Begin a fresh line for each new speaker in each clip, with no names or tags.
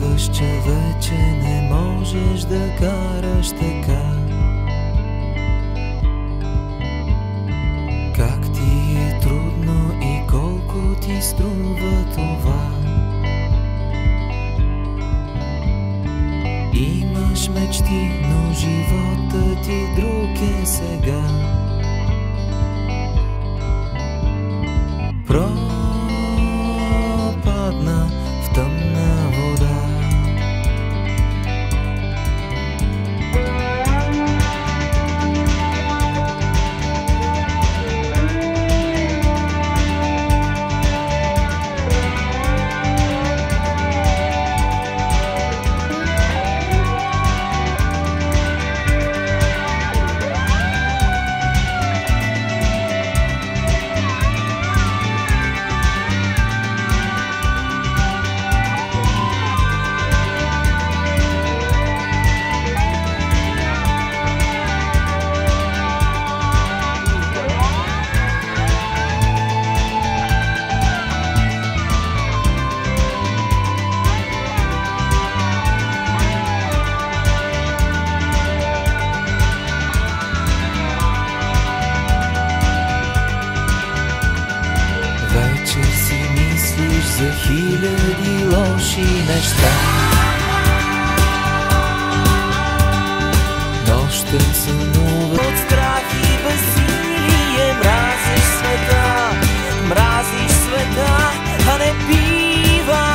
Казваш, че вече не можеш да караш така. Как ти е трудно и колко ти струва това. Имаш мечти, но живота ти друг е сега. Пропадна в тъмна вода. Вечер си мислиш за хиляди лоши неща. Нощем сънува от страх и безсилие. Мразиш света, а не бива,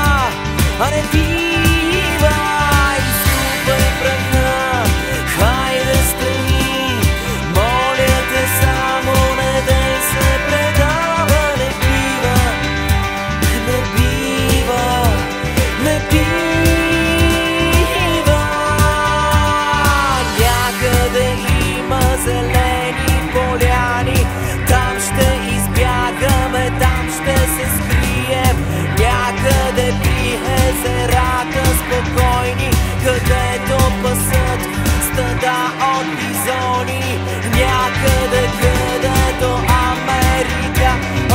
изкупай праха, хайде стани, моля те само не дей се предава. Не бива. Някъде има зелени поляни, там ще избягаме, там ще се скрием. Някъде при езерата спокойни, където пасат стада от бизони. Някъде, където Америка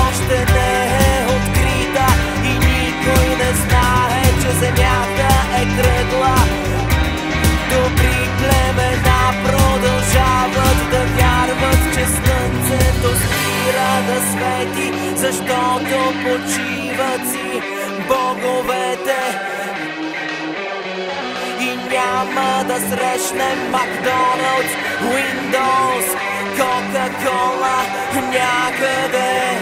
още не е открита и никой не знае, че земята е кръгла. Добри племена продължават да вярват, че слънцето спира да свети, защото почиват си боговете. И няма да срещнем Макдоналдс, Windows, Кока-кола някъде.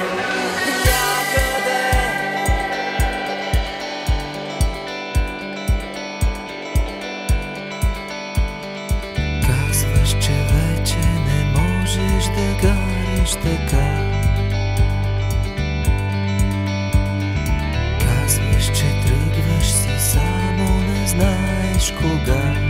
Казваш, че вече не можеш да караш така. Казваш, че тръгваш си, само не знаеш кога.